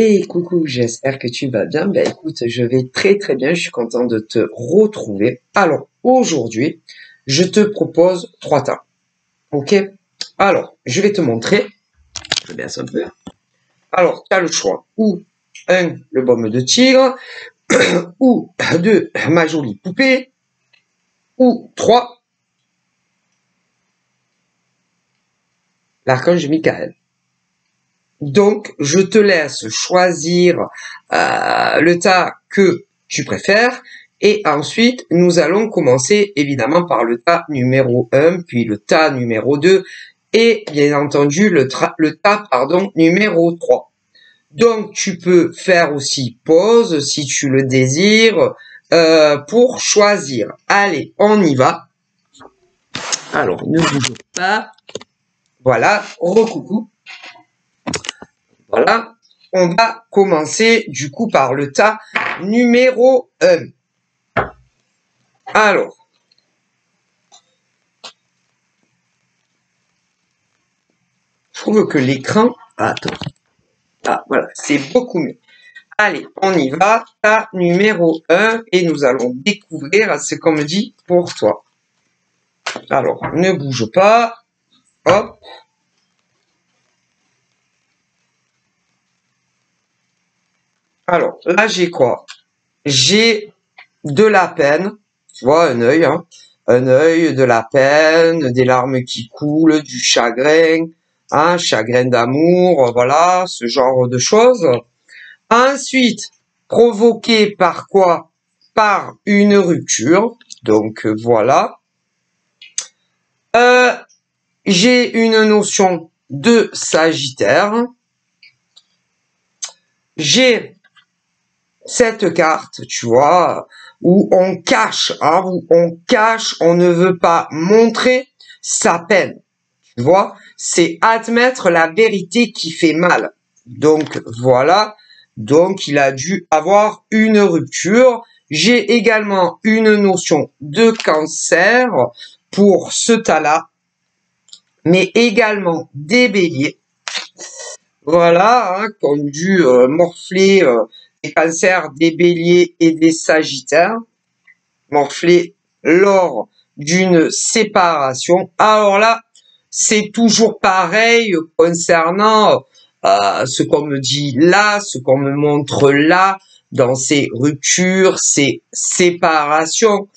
Et coucou, j'espère que tu vas bien. Ben écoute, je vais très très bien, je suis content de te retrouver. Alors, aujourd'hui, je te propose 3 tas. Ok? Alors, je vais te montrer. Je vais bien un peu. Alors, tu as le choix. Ou 1, le baume de tigre. Ou 2, ma jolie poupée. Ou 3, l'archange Michael. Donc, je te laisse choisir le tas que tu préfères. Et ensuite, nous allons commencer évidemment par le tas numéro 1, puis le tas numéro 2 et bien entendu le tas numéro 3. Donc, tu peux faire aussi pause si tu le désires pour choisir. Allez, on y va. Alors, ne bouge pas. Voilà, recoucou. Voilà, on va commencer du coup par le tas numéro 1. Alors, je trouve que l'écran... Attends. Ah, voilà, c'est beaucoup mieux. Allez, on y va. Tas numéro 1 et nous allons découvrir ce qu'on me dit pour toi. Alors, ne bouge pas. Hop. Alors, là, j'ai quoi? J'ai de la peine. Tu vois, un œil, hein. Un œil, de la peine, des larmes qui coulent, du chagrin, un chagrin d'amour, voilà, ce genre de choses. Ensuite, provoqué par quoi? Par une rupture. Donc, voilà. J'ai une notion de Sagittaire. J'ai cette carte, tu vois, où on cache, hein, on ne veut pas montrer sa peine. Tu vois, c'est admettre la vérité qui fait mal. Donc, voilà. Donc, il a dû avoir une rupture. J'ai également une notion de Cancer pour ce tas-là, mais également des Béliers. Voilà, hein, qui ont dû morfler des Cancers, des Béliers et des Sagittaires, morfler lors d'une séparation. Alors là, c'est toujours pareil concernant ce qu'on me dit là, ce qu'on me montre là, dans ces ruptures, ces séparations.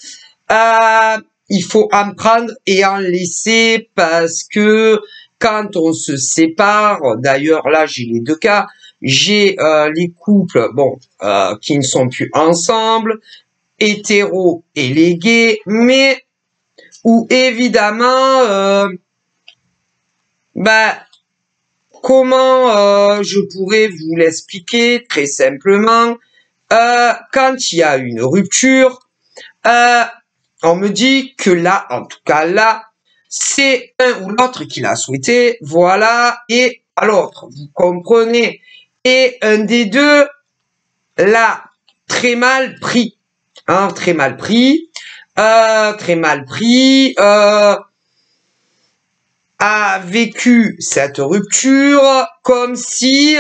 Il faut en prendre et en laisser parce que quand on se sépare, d'ailleurs là j'ai les deux cas, j'ai les couples qui ne sont plus ensemble, hétéros et les gays, mais où évidemment comment je pourrais vous l'expliquer très simplement, quand il y a une rupture, on me dit que là, en tout cas là, c'est un ou l'autre qui l'a souhaité, voilà, et à l'autre, vous comprenez, et un des deux l'a très mal pris, hein, très mal pris, a vécu cette rupture comme si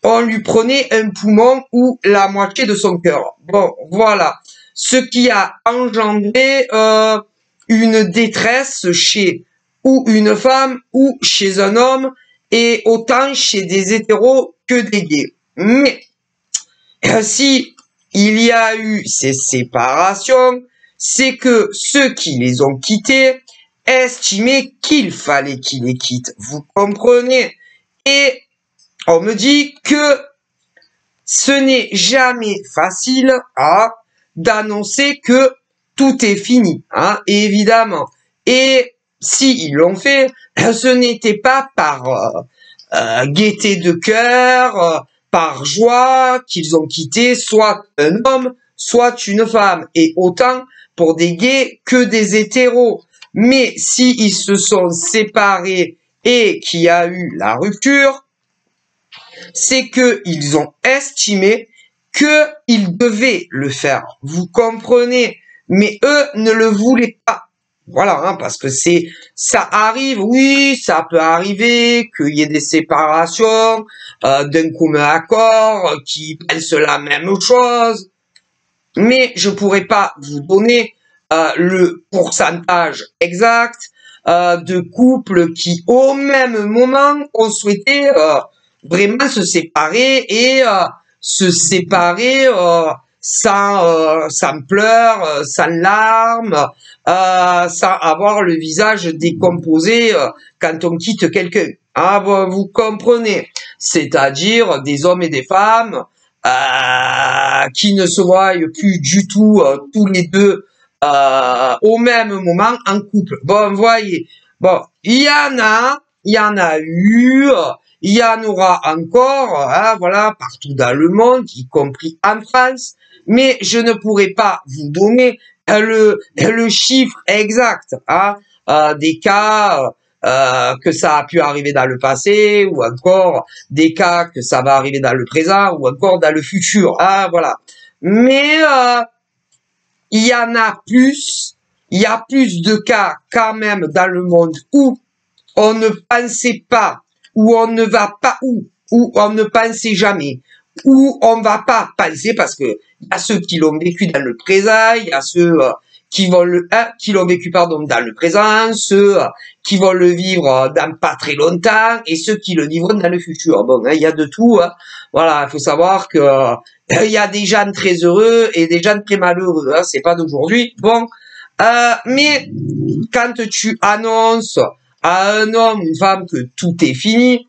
on lui prenait un poumon ou la moitié de son cœur. Bon, voilà. Ce qui a engendré une détresse chez ou une femme ou chez un homme et autant chez des hétéros que des gays. Mais si il y a eu ces séparations, c'est que ceux qui les ont quittés estimaient qu'il fallait qu'ils les quittent. Vous comprenez? Et on me dit que ce n'est jamais facile d'annoncer que tout est fini, hein, évidemment. Et si ils l'ont fait, ce n'était pas par gaieté de cœur, par joie qu'ils ont quitté soit un homme, soit une femme, et autant pour des gays que des hétéros. Mais si ils se sont séparés et qu'il y a eu la rupture, c'est qu'ils ont estimé qu'ils devaient le faire. Vous comprenez? Mais eux ne le voulaient pas. Voilà, hein, parce que ça arrive, oui, ça peut arriver qu'il y ait des séparations d'un commun accord qui pensent la même chose, mais je pourrais pas vous donner le pourcentage exact de couples qui, au même moment, ont souhaité vraiment se séparer et se séparer sans pleurs, sans larmes, sans avoir le visage décomposé quand on quitte quelqu'un. Ah, bon, vous comprenez, c'est-à-dire des hommes et des femmes qui ne se voient plus du tout tous les deux au même moment en couple. Bon, voyez, bon, il y en a eu, il y en aura encore, hein, voilà, partout dans le monde, y compris en France, mais je ne pourrai pas vous donner le chiffre exact hein, des cas que ça a pu arriver dans le passé, ou encore des cas que ça va arriver dans le présent, ou encore dans le futur. Ah, voilà. Mais il y en a plus, il y a plus de cas quand même dans le monde où on ne pensait pas, où on ne va pas où on ne pensait jamais, où on va pas penser parce que il y a ceux qui l'ont vécu dans le présent, il y a ceux qui l'ont vécu pardon dans le présent, ceux qui vont le vivre dans pas très longtemps et ceux qui le vivront dans le futur. Bon, hein, il y a de tout. Hein. Voilà, il faut savoir que il y a des gens très heureux et des gens très malheureux. Hein, c'est pas d'aujourd'hui. Bon, mais quand tu annonces à un homme, une femme que tout est fini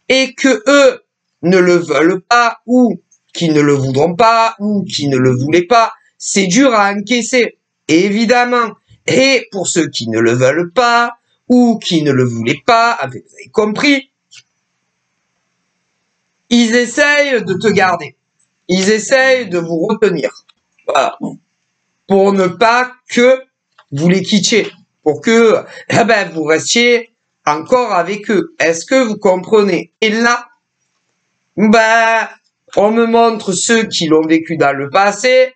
et que eux ne le veulent pas ou qui ne le voudront pas ou qui ne le voulaient pas, c'est dur à encaisser, évidemment. Et pour ceux qui ne le veulent pas ou qui ne le voulaient pas, vous avez compris, ils essayent de te garder. Ils essayent de vous retenir. Voilà. Pour ne pas que vous les quittiez. Pour que vous restiez encore avec eux. Est-ce que vous comprenez? Et là, on me montre ceux qui l'ont vécu dans le passé,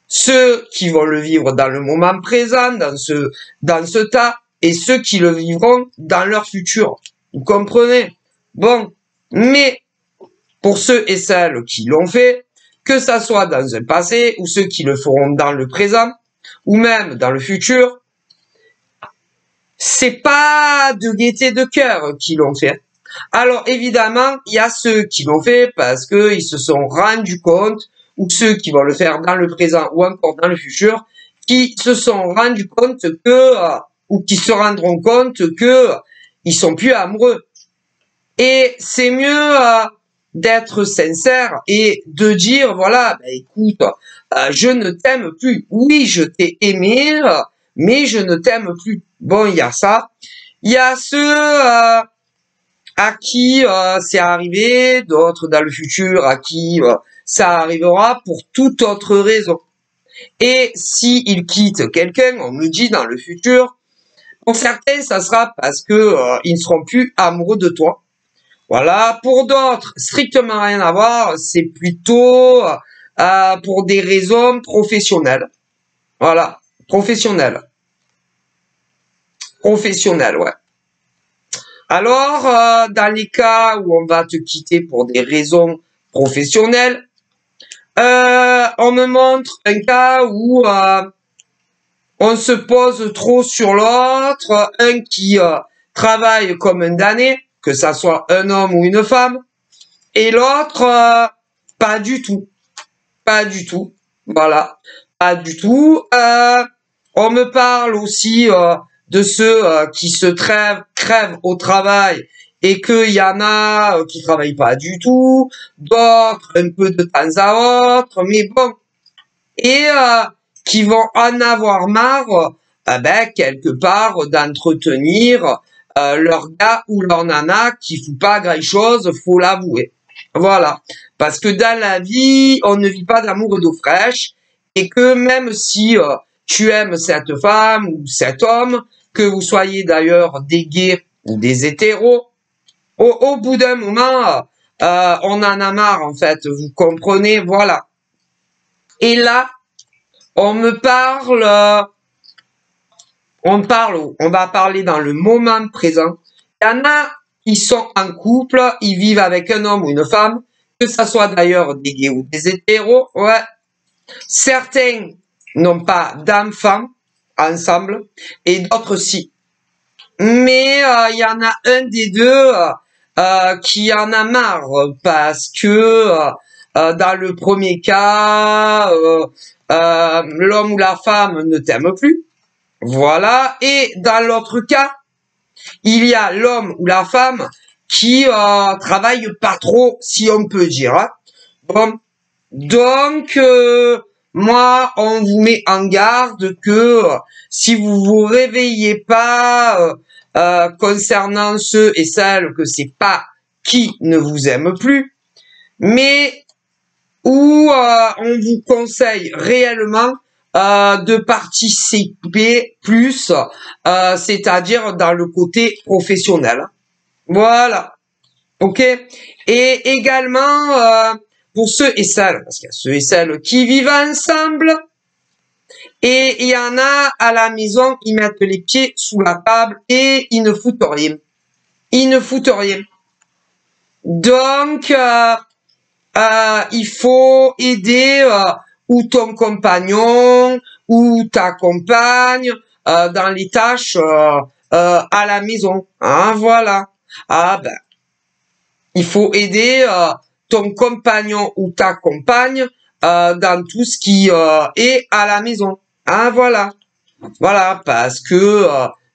ceux qui vont le vivre dans le moment présent, dans ce tas, et ceux qui le vivront dans leur futur. Vous comprenez? Bon, mais pour ceux et celles qui l'ont fait, que ça soit dans un passé ou ceux qui le feront dans le présent, ou même dans le futur, c'est pas de gaieté de cœur qui l'ont fait. Alors évidemment, il y a ceux qui l'ont fait parce qu'ils se sont rendus compte, ou ceux qui vont le faire dans le présent ou encore dans le futur, qui se sont rendus compte que, ou qui se rendront compte que ils sont plus amoureux. Et c'est mieux d'être sincère et de dire, voilà, écoute, je ne t'aime plus. Oui, je t'ai aimé, mais je ne t'aime plus. Bon, il y a ça. Il y a ceux à qui c'est arrivé, d'autres dans le futur à qui ça arrivera pour toute autre raison. Et si ils quittent quelqu'un, on me dit dans le futur, pour certains, ça sera parce que ils ne seront plus amoureux de toi. Voilà. Pour d'autres, strictement rien à voir. C'est plutôt pour des raisons professionnelles. Voilà, professionnelles. Professionnelles, ouais. Alors, dans les cas où on va te quitter pour des raisons professionnelles, on me montre un cas où on se pose trop sur l'autre, un qui travaille comme un damné, que ça soit un homme ou une femme, et l'autre, pas du tout. Pas du tout. Voilà. Pas du tout. On me parle aussi de ceux qui se crèvent au travail et qu'il y en a qui travaillent pas du tout, d'autres un peu de temps à autre, mais bon. Et qui vont en avoir marre, quelque part, d'entretenir leur gars ou leur nana qui fout pas grand-chose, faut l'avouer. Voilà. Parce que dans la vie, on ne vit pas d'amour d'eau fraîche et que même si tu aimes cette femme ou cet homme, que vous soyez d'ailleurs des gays ou des hétéros, au bout d'un moment, on en a marre en fait, vous comprenez, voilà. Et là, on me parle On va parler dans le moment présent. Il y en a qui sont en couple, ils vivent avec un homme ou une femme, que ça soit d'ailleurs des gays ou des hétéros, ouais. Certains n'ont pas d'enfants ensemble et d'autres si. Mais il y en a un des deux qui en a marre parce que dans le premier cas, l'homme ou la femme ne t'aime plus. Voilà. Et dans l'autre cas, il y a l'homme ou la femme qui travaille pas trop, si on peut dire. Hein. Bon. Donc, moi, on vous met en garde que si vous vous réveillez pas concernant ceux et celles que c'est pas qui ne vous aime plus, mais où on vous conseille réellement de participer plus, c'est-à-dire dans le côté professionnel. Voilà. Ok. Et également pour ceux et celles, parce qu'il y a ceux et celles qui vivent ensemble, et il y en a à la maison, ils mettent les pieds sous la table et ils ne foutent rien. Ils ne foutent rien. Donc, il faut aider ou ton compagnon ou ta compagne dans les tâches à la maison. Hein, voilà. Ah ben, il faut aider ton compagnon ou ta compagne dans tout ce qui est à la maison. Hein, voilà. Voilà, parce que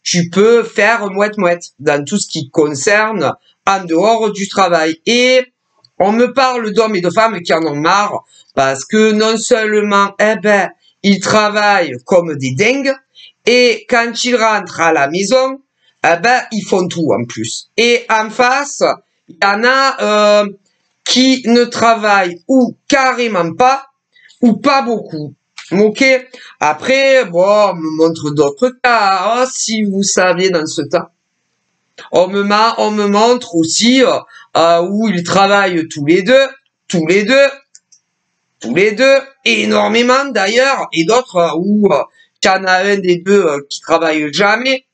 tu peux faire mouette-mouette dans tout ce qui concerne en dehors du travail. Et on me parle d'hommes et de femmes qui en ont marre parce que non seulement, ils travaillent comme des dingues et quand ils rentrent à la maison, ils font tout en plus. Et en face, il y en a qui ne travaillent ou carrément pas ou pas beaucoup. Ok. Après, bon, on me montre d'autres cas. Oh, si vous saviez dans ce temps. On me montre aussi où ils travaillent tous les deux, énormément d'ailleurs, et d'autres où il y en a un des deux qui travaille jamais,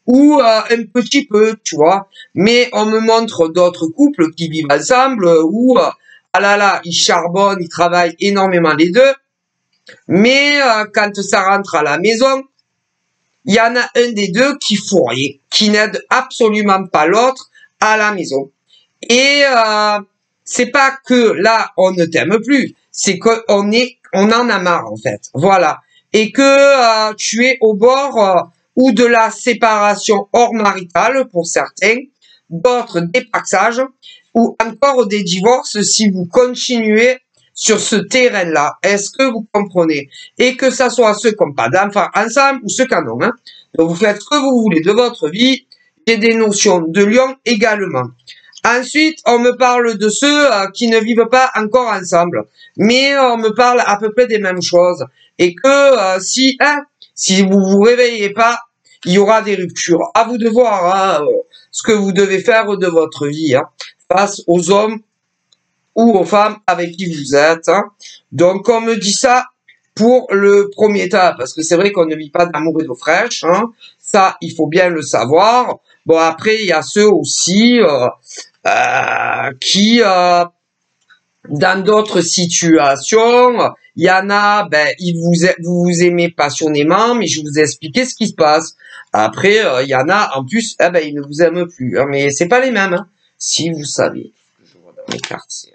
ou un petit peu, tu vois. Mais on me montre d'autres couples qui vivent ensemble où, ah là là, ils charbonnent, ils travaillent énormément les deux, mais quand ça rentre à la maison, il y en a un des deux qui fout rien, qui n'aide absolument pas l'autre à la maison. Et c'est pas que là on ne t'aime plus, c'est qu'on en a marre en fait. Voilà. Et que tu es au bord ou de la séparation hors maritale pour certains, d'autres des paxages ou encore des divorces si vous continuez sur ce terrain-là. Est-ce que vous comprenez? Et que ça soit ceux qui n'ont pas d'enfants ensemble ou ceux qui en ont. Hein. Donc vous faites ce que vous voulez de votre vie. J'ai des notions de lion également. Ensuite, on me parle de ceux qui ne vivent pas encore ensemble. Mais on me parle à peu près des mêmes choses. Et que si vous vous réveillez pas, il y aura des ruptures. À vous de voir ce que vous devez faire de votre vie face aux hommes ou aux femmes avec qui vous êtes. Hein. Donc, on me dit ça pour le premier tas, parce que c'est vrai qu'on ne vit pas d'amour et d'eau fraîche. Hein. Ça, il faut bien le savoir. Bon, après, il y a ceux aussi qui, dans d'autres situations, il y en a, vous vous aimez passionnément, mais je vous ai expliqué ce qui se passe. Après, il y en a, en plus, ils ne vous aiment plus. Hein, mais c'est pas les mêmes, hein, si vous savez. Je vois dans mes cartes,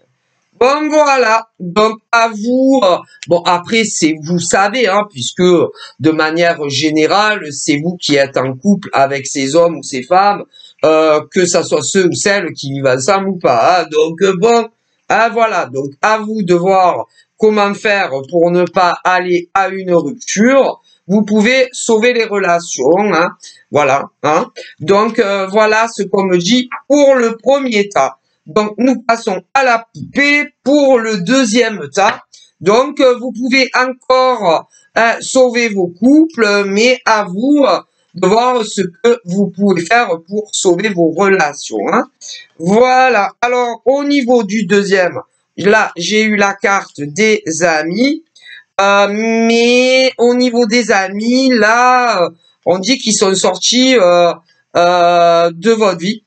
bon, voilà. Donc, à vous. Bon, après, c'est vous savez, hein, puisque de manière générale, c'est vous qui êtes en couple avec ces hommes ou ces femmes, que ça soit ceux ou celles qui vivent ensemble ou pas. Hein. Donc, bon, voilà. Donc, à vous de voir comment faire pour ne pas aller à une rupture. Vous pouvez sauver les relations. Hein. Voilà. Hein. Donc, voilà ce qu'on me dit pour le premier tas. Donc, nous passons à la poupée pour le deuxième tas. Donc, vous pouvez encore sauver vos couples, mais à vous de voir ce que vous pouvez faire pour sauver vos relations. Hein. Voilà. Alors, au niveau du deuxième, là, j'ai eu la carte des amis. Mais au niveau des amis, là, On dit qu'ils sont sortis de votre vie.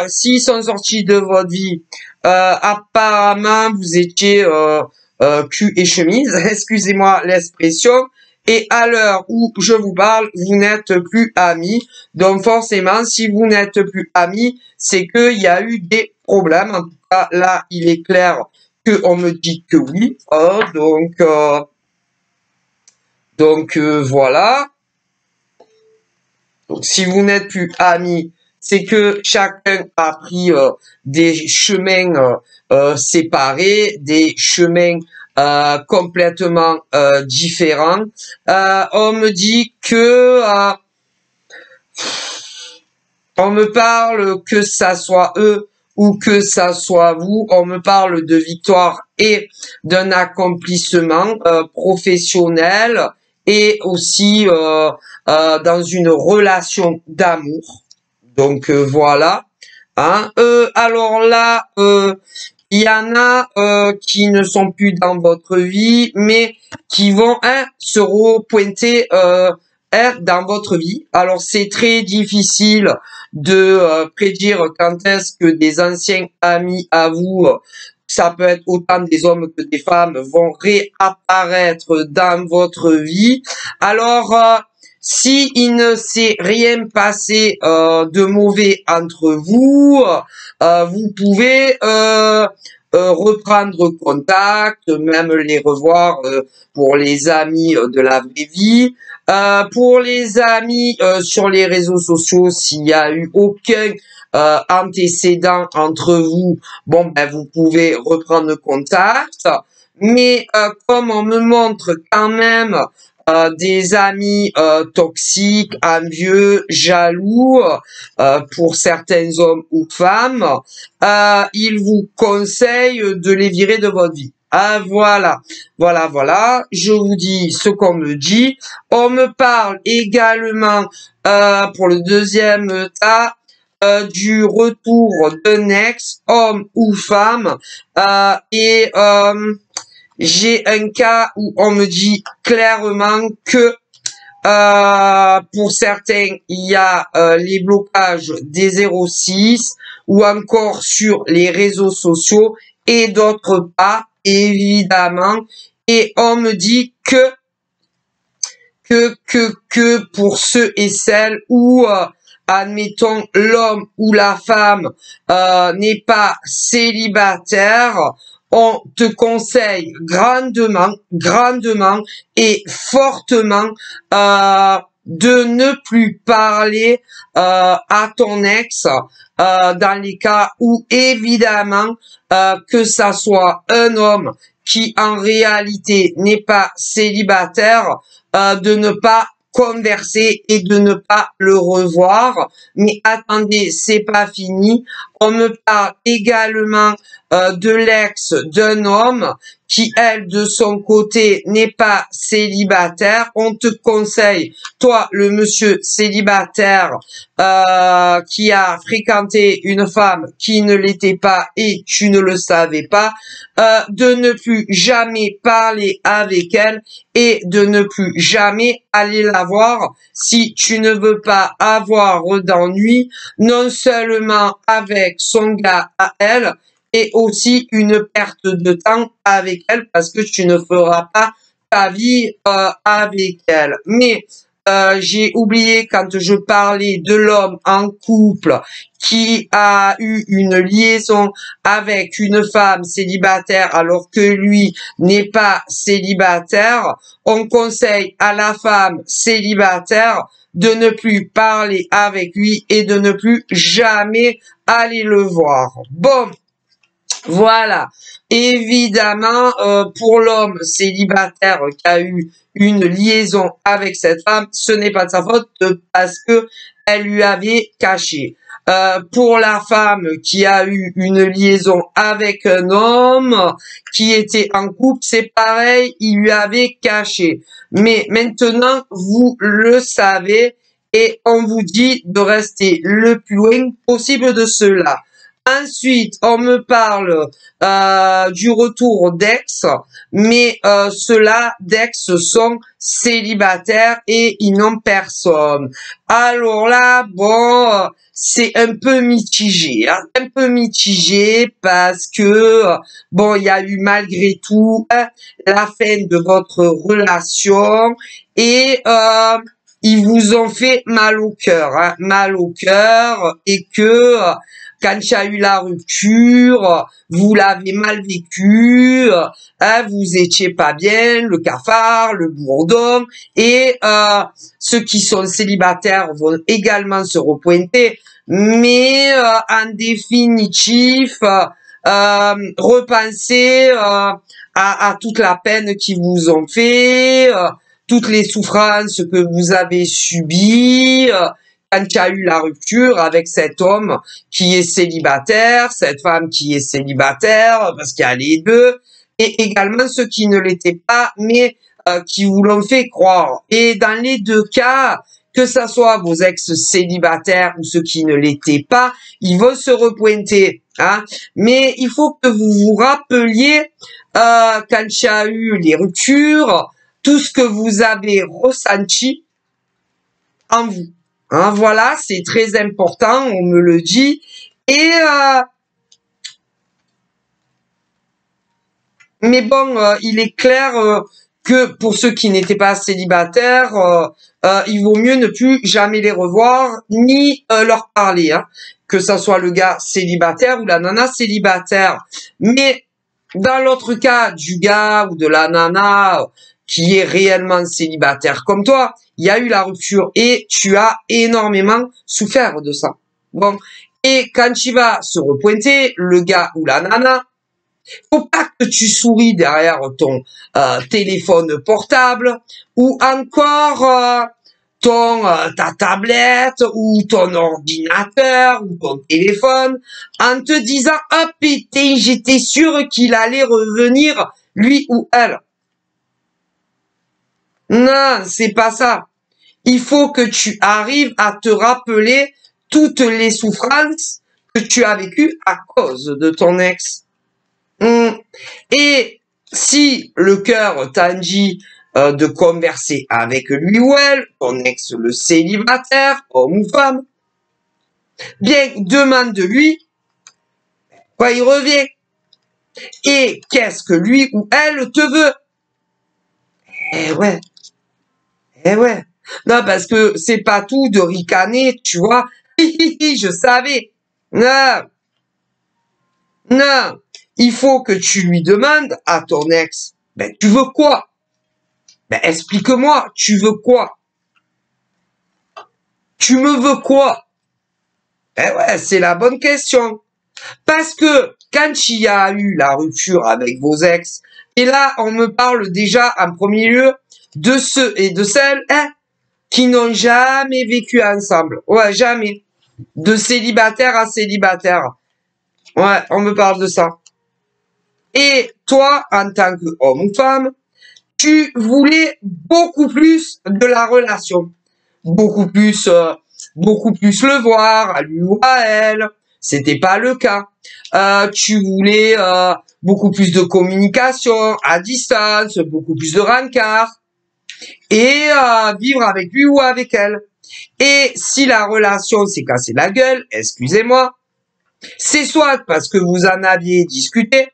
S'ils sont sortis de votre vie, apparemment vous étiez cul et chemise, excusez-moi l'expression, et à l'heure où je vous parle, vous n'êtes plus amis. Donc forcément, si vous n'êtes plus amis, c'est qu'il y a eu des problèmes. En tout cas, là, il est clair qu'on me dit que oui. Donc voilà. Donc si vous n'êtes plus amis, c'est que chacun a pris des chemins séparés, des chemins complètement différents. On me dit que on me parle que ça soit eux ou que ça soit vous, on me parle de victoire et d'un accomplissement professionnel et aussi dans une relation d'amour. Donc voilà. Hein. Alors là, il y en a qui ne sont plus dans votre vie, mais qui vont se repointer dans votre vie. Alors c'est très difficile de prédire quand est-ce que des anciens amis à vous, ça peut être autant des hommes que des femmes, vont réapparaître dans votre vie. Alors si il ne s'est rien passé de mauvais entre vous, vous pouvez reprendre contact, même les revoir pour les amis de la vraie vie. Pour les amis sur les réseaux sociaux, s'il n'y a eu aucun antécédent entre vous, bon ben vous pouvez reprendre contact. Mais comme on me montre quand même des amis toxiques, envieux, jaloux, pour certains hommes ou femmes, il vous conseille de les virer de votre vie. Ah voilà, je vous dis ce qu'on me dit. On me parle également pour le deuxième tas du retour d'un ex, homme ou femme, et j'ai un cas où on me dit clairement que pour certains, il y a les blocages des 06 ou encore sur les réseaux sociaux et d'autres pas, évidemment. Et on me dit que pour ceux et celles où admettons l'homme ou la femme n'est pas célibataire, on te conseille grandement et fortement de ne plus parler à ton ex dans les cas où évidemment que ça soit un homme qui en réalité n'est pas célibataire, de ne pas converser et de ne pas le revoir. Mais attendez, c'est pas fini. On me parle également de l'ex d'un homme qui, elle, de son côté, n'est pas célibataire. On te conseille, toi, le monsieur célibataire, qui a fréquenté une femme qui ne l'était pas et tu ne le savais pas, de ne plus jamais parler avec elle et de ne plus jamais aller la voir si tu ne veux pas avoir d'ennui, non seulement avec son gars à elle, et aussi une perte de temps avec elle parce que tu ne feras pas ta vie avec elle. Mais j'ai oublié quand je parlais de l'homme en couple qui a eu une liaison avec une femme célibataire alors que lui n'est pas célibataire, on conseille à la femme célibataire de ne plus parler avec lui et de ne plus jamais aller le voir. Bon, voilà. Évidemment, pour l'homme célibataire qui a eu une liaison avec cette femme, ce n'est pas de sa faute parce que elle lui avait caché. Pour la femme qui a eu une liaison avec un homme qui était en couple, c'est pareil, il lui avait caché. Mais maintenant, vous le savez et on vous dit de rester le plus loin possible de cela. Ensuite, on me parle du retour d'ex, mais ceux-là d'ex sont célibataires et ils n'ont personne. Alors là, bon, c'est un peu mitigé, hein, un peu mitigé parce que bon, il y a eu malgré tout la fin de votre relation et ils vous ont fait mal au cœur, hein, mal au cœur et que quand il y a eu la rupture, vous l'avez mal vécu, hein, vous étiez pas bien, le cafard, le bourdon, et ceux qui sont célibataires vont également se repointer, mais en définitif, repensez à toute la peine qu'ils vous ont fait, toutes les souffrances que vous avez subies, quand il y a eu la rupture avec cet homme qui est célibataire, cette femme qui est célibataire, parce qu'il y a les deux, et également ceux qui ne l'étaient pas, mais qui vous l'ont fait croire. Et dans les deux cas, que ça soit vos ex célibataires ou ceux qui ne l'étaient pas, ils vont se repointer. Hein. Mais il faut que vous vous rappeliez, quand il y a eu les ruptures, tout ce que vous avez ressenti en vous. Hein, voilà, c'est très important, on me le dit. Et mais bon, il est clair que pour ceux qui n'étaient pas célibataires, il vaut mieux ne plus jamais les revoir ni leur parler, hein, que ça soit le gars célibataire ou la nana célibataire. Mais dans l'autre cas du gars ou de la nana qui est réellement célibataire comme toi, il y a eu la rupture et tu as énormément souffert de ça. Bon, et quand il va se repointer, le gars ou la nana, faut pas que tu souris derrière ton téléphone portable ou encore ta tablette ou ton ordinateur ou ton téléphone en te disant « Oh putain, j'étais sûr qu'il allait revenir, lui ou elle. » Non, c'est pas ça. Il faut que tu arrives à te rappeler toutes les souffrances que tu as vécues à cause de ton ex. Et si le cœur t'a dit de converser avec lui ou elle, ton ex le célibataire, homme ou femme, bien demande-lui quand il revient. Et qu'est-ce que lui ou elle te veut? Eh ouais. Eh ouais. Non, parce que c'est pas tout de ricaner, tu vois. Je savais. Non. Non. Il faut que tu lui demandes à ton ex, ben, tu veux quoi? Ben, explique-moi, tu veux quoi? Tu me veux quoi? Eh ouais, c'est la bonne question. Parce que quand il y a eu la rupture avec vos ex, et là, on me parle déjà en premier lieu de ceux et de celles, hein, qui n'ont jamais vécu ensemble. Ouais, jamais. De célibataire à célibataire. Ouais, on me parle de ça. Et toi, en tant qu'homme ou femme, tu voulais beaucoup plus de la relation. Beaucoup plus le voir, à lui ou à elle. C'était pas le cas. Tu voulais beaucoup plus de communication à distance, beaucoup plus de rencard. Et vivre avec lui ou avec elle. Et si la relation s'est cassée la gueule, excusez-moi, c'est soit parce que vous en aviez discuté,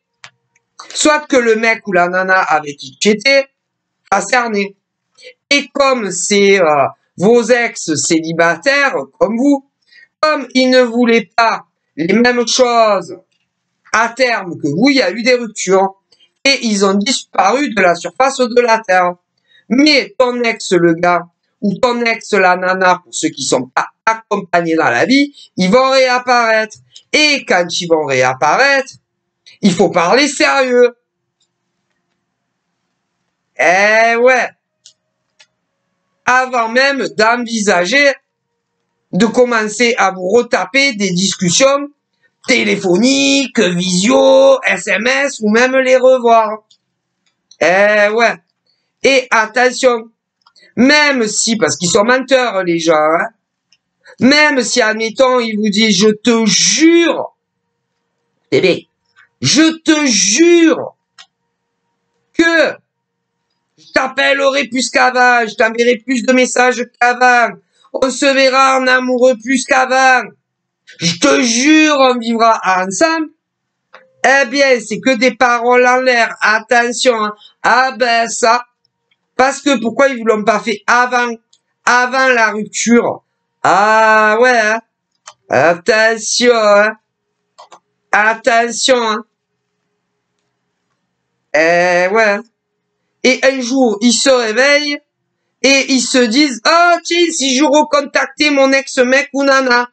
soit que le mec ou la nana avec qui tu étais a cerné. Et comme c'est vos ex célibataires, comme vous, comme ils ne voulaient pas les mêmes choses à terme que vous, il y a eu des ruptures. Et ils ont disparu de la surface de la Terre. Mais ton ex, le gars, ou ton ex, la nana, pour ceux qui sont pas accompagnés dans la vie, ils vont réapparaître. Et quand ils vont réapparaître, il faut parler sérieux. Eh ouais. Avant même d'envisager de commencer à vous retaper des discussions téléphoniques, visio, SMS ou même les revoir. Eh ouais. Et attention, même si, parce qu'ils sont menteurs les gens, hein, même si admettons ils vous disent je te jure Bébé, je te jure que je t'appellerai plus qu'avant, je t'enverrai plus de messages qu'avant, on se verra en amoureux plus qu'avant, je te jure, on vivra ensemble. Eh bien, c'est que des paroles en l'air, attention, hein. Ah ben ça, parce que pourquoi ils vous l'ont pas fait avant la rupture? Ah ouais, hein. Attention, hein. Attention, hein. Eh ouais, hein. Et un jour, ils se réveillent et ils se disent, oh tiens, si je recontactais mon ex-mec ou nana.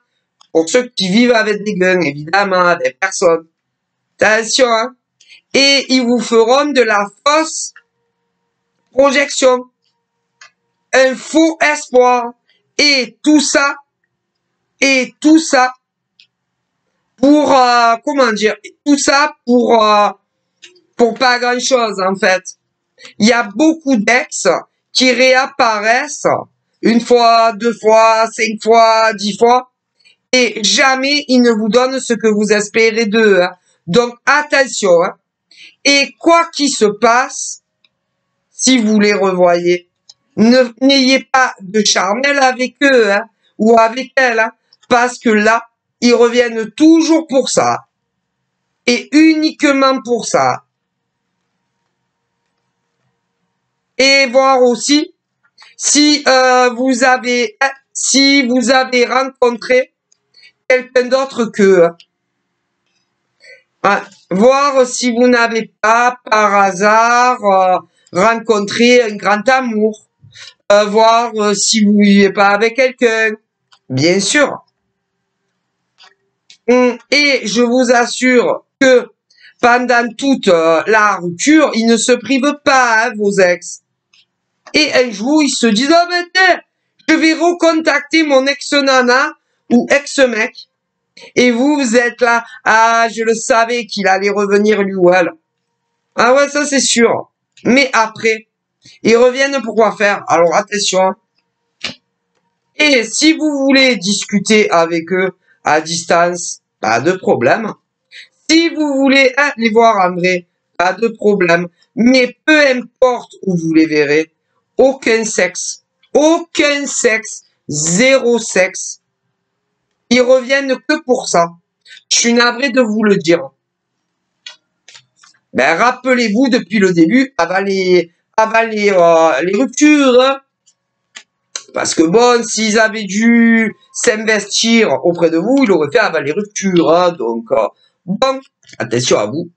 Pour ceux qui vivent avec des guns, évidemment, des personnes. Attention, hein. Et ils vous feront de la fausse projection. Un faux espoir. Et tout ça pour, comment dire, tout ça pour pas grand chose, en fait. Il y a beaucoup d'ex qui réapparaissent une fois, 2 fois, 5 fois, 10 fois, et jamais ils ne vous donnent ce que vous espérez d'eux, hein. Donc, attention, hein. Et quoi qu'il se passe, si vous les revoyez, n'ayez pas de charnel avec eux, hein, ou avec elles, hein, parce que là, ils reviennent toujours pour ça. Et uniquement pour ça. Et voir aussi si vous avez rencontré quelqu'un d'autre qu'eux. Hein. Voir si vous n'avez pas par hasard rencontré un grand amour. Voir si vous ne vivez pas avec quelqu'un. Bien sûr. Et je vous assure que pendant toute la rupture, ils ne se privent pas, hein, vos ex. Et un jour, ils se disent, oh ben tiens, je vais recontacter mon ex-nana ou ex-mec. Et vous êtes là, ah, je le savais qu'il allait revenir lui ou elle. Ah ouais, ça c'est sûr. Mais après, ils reviennent pour quoi faire? Alors attention. Et si vous voulez discuter avec eux à distance, pas de problème. Si vous voulez les voir en vrai, pas de problème. Mais peu importe où vous les verrez, aucun sexe, zéro sexe. Ils reviennent que pour ça. Je suis navré de vous le dire. Ben, rappelez-vous depuis le début, avant les ruptures, hein. Parce que bon, s'ils avaient dû s'investir auprès de vous, ils l'auraient fait avant les ruptures, hein. Donc, bon, attention à vous.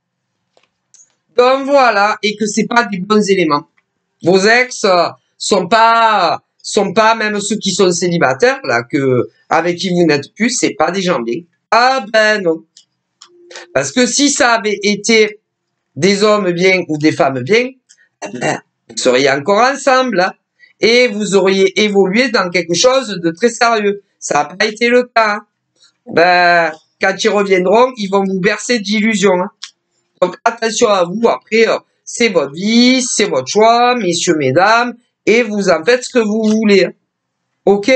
Donc voilà, et que c'est pas des bons éléments. Vos ex sont pas même ceux qui sont célibataires là, avec qui vous n'êtes plus, c'est pas des gens bien. Ah ben non. Parce que si ça avait été des hommes bien ou des femmes bien, eh ben, vous seriez encore ensemble, hein, et vous auriez évolué dans quelque chose de très sérieux. Ça n'a pas été le cas, hein. Ben, quand ils reviendront, ils vont vous bercer d'illusions, hein. Donc attention à vous, après, c'est votre vie, c'est votre choix, messieurs, mesdames, et vous en faites ce que vous voulez, hein. Ok?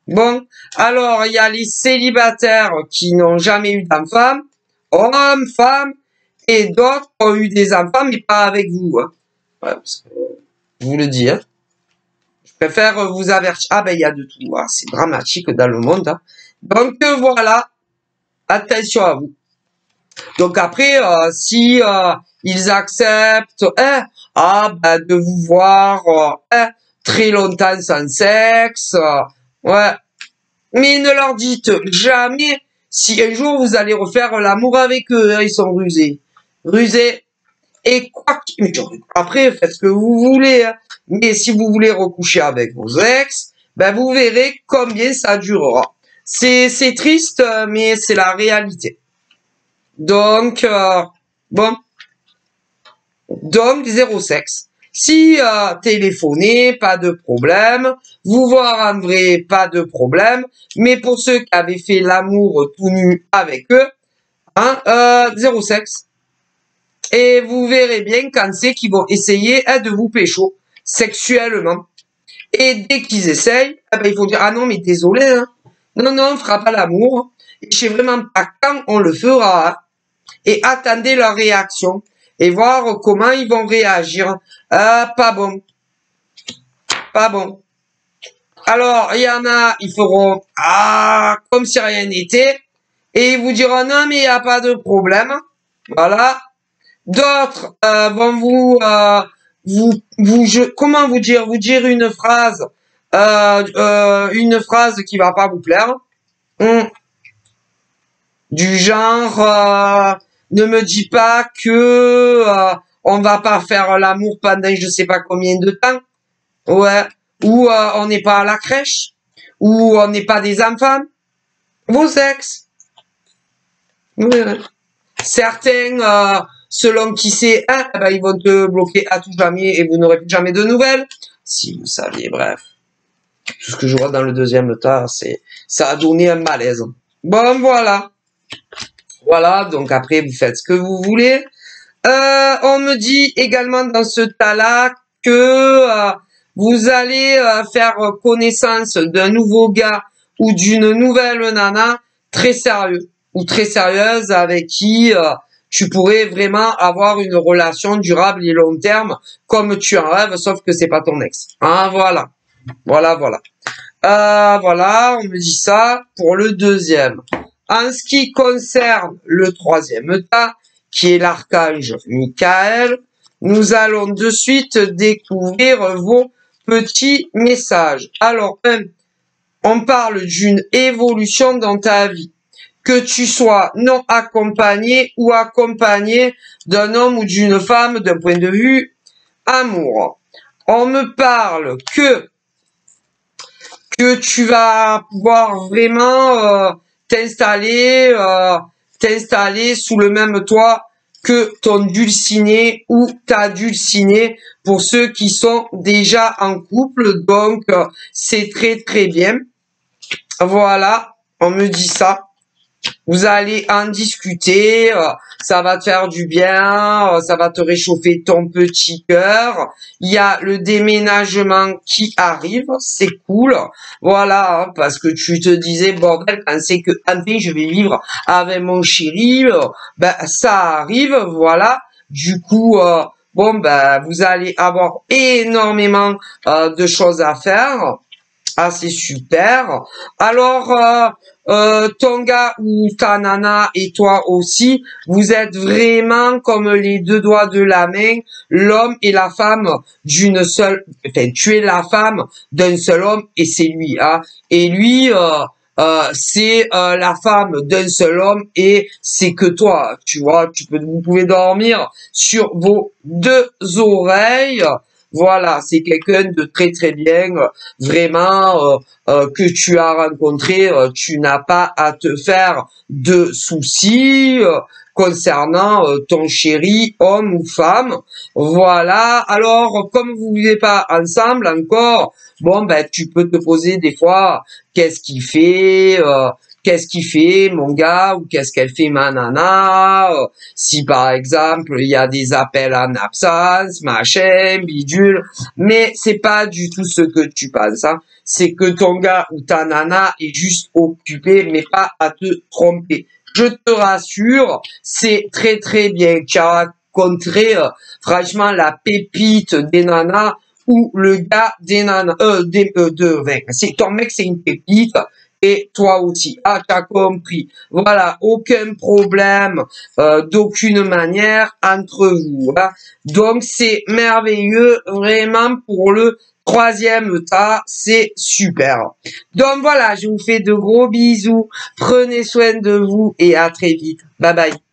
Bon, alors il y a les célibataires qui n'ont jamais eu d'enfants, hommes, femmes, et d'autres ont eu des enfants, mais pas avec vous, hein. Ouais, parce que, je vous le dis, hein. Je préfère vous avertir. Ah ben il y a de tout, hein. C'est dramatique dans le monde, hein. Donc voilà, attention à vous. Donc après, si ils acceptent ben, de vous voir très longtemps sans sexe, ouais. Mais ne leur dites jamais si un jour vous allez refaire l'amour avec eux, hein, ils sont rusés. Rusés. Et quoi après, faites ce que vous voulez, hein. Mais si vous voulez recoucher avec vos ex, ben vous verrez combien ça durera. C'est triste, mais c'est la réalité. Donc, bon. Donc, zéro sexe. Si téléphoner, pas de problème. Vous voir en vrai, pas de problème. Mais pour ceux qui avaient fait l'amour tout nu avec eux, hein, zéro sexe. Et vous verrez bien quand c'est qu'ils vont essayer de vous pécho sexuellement. Et dès qu'ils essayent, eh ben, il faut dire, ah non, mais désolé, hein. Non, non, on fera pas l'amour. Et je sais vraiment pas quand on le fera, hein. et attendez leur réaction et voir comment ils vont réagir. Pas bon. Pas bon. Alors, il y en a, ils feront comme si rien n'était et ils vous diront non mais il n'y a pas de problème. Voilà. D'autres vont comment vous dire une phrase qui va pas vous plaire. Du genre ne me dis pas que on va pas faire l'amour pendant je sais pas combien de temps. Ouais. Ou on n'est pas à la crèche. Ou on n'est pas des enfants. Vos ex. Ouais. Certains, selon qui c'est, ils vont te bloquer à tout jamais et vous n'aurez plus jamais de nouvelles. Si vous saviez, bref. Tout ce que je vois dans le deuxième tas, ça a donné un malaise. Bon, voilà. Voilà, donc après, vous faites ce que vous voulez. On me dit également dans ce tas-là que vous allez faire connaissance d'un nouveau gars ou d'une nouvelle nana très sérieux ou très sérieuse avec qui tu pourrais vraiment avoir une relation durable et long terme comme tu en rêves, sauf que c'est pas ton ex. Ah, voilà. Voilà. Voilà, on me dit ça pour le deuxième. En ce qui concerne le troisième tas, qui est l'archange Michael, nous allons de suite découvrir vos petits messages. Alors, on parle d'une évolution dans ta vie. Que tu sois non accompagné ou accompagné d'un homme ou d'une femme d'un point de vue amour. On me parle que tu vas pouvoir vraiment t'installer sous le même toit que ton dulciné ou ta dulcinée pour ceux qui sont déjà en couple. Donc, c'est très, très bien. Voilà, on me dit ça. Vous allez en discuter, ça va te faire du bien, ça va te réchauffer ton petit cœur. Il y a le déménagement qui arrive, c'est cool. Voilà, parce que tu te disais, bordel, quand c'est que enfin je vais vivre avec mon chéri, ça arrive, voilà. Du coup, vous allez avoir énormément de choses à faire. Ah, c'est super. Alors, ton gars ou ta nana et toi aussi, vous êtes vraiment comme les deux doigts de la main, l'homme et la femme d'une seule, enfin, tu es la femme d'un seul homme et c'est lui, hein. Et lui, c'est la femme d'un seul homme et c'est que toi, tu vois, vous pouvez dormir sur vos deux oreilles. Voilà, c'est quelqu'un de très très bien, vraiment que tu as rencontré, tu n'as pas à te faire de soucis concernant ton chéri, homme ou femme. Voilà, alors comme vous ne vivez pas ensemble encore, tu peux te poser des fois, qu'est-ce qu'il fait mon gars, ou qu'est-ce qu'elle fait ma nana, si par exemple il y a des appels en absence, machin, bidule, mais c'est pas du tout ce que tu penses, hein. C'est que ton gars ou ta nana est juste occupé, mais pas à te tromper. Je te rassure, c'est très très bien. Tu as rencontré franchement la pépite des nanas ou le gars des nanas, c'est ton mec, c'est une pépite. Et toi aussi, t'as compris. Voilà, aucun problème d'aucune manière entre vous, hein. Donc c'est merveilleux, vraiment pour le troisième tas, c'est super. Donc voilà, je vous fais de gros bisous, prenez soin de vous et à très vite. Bye bye.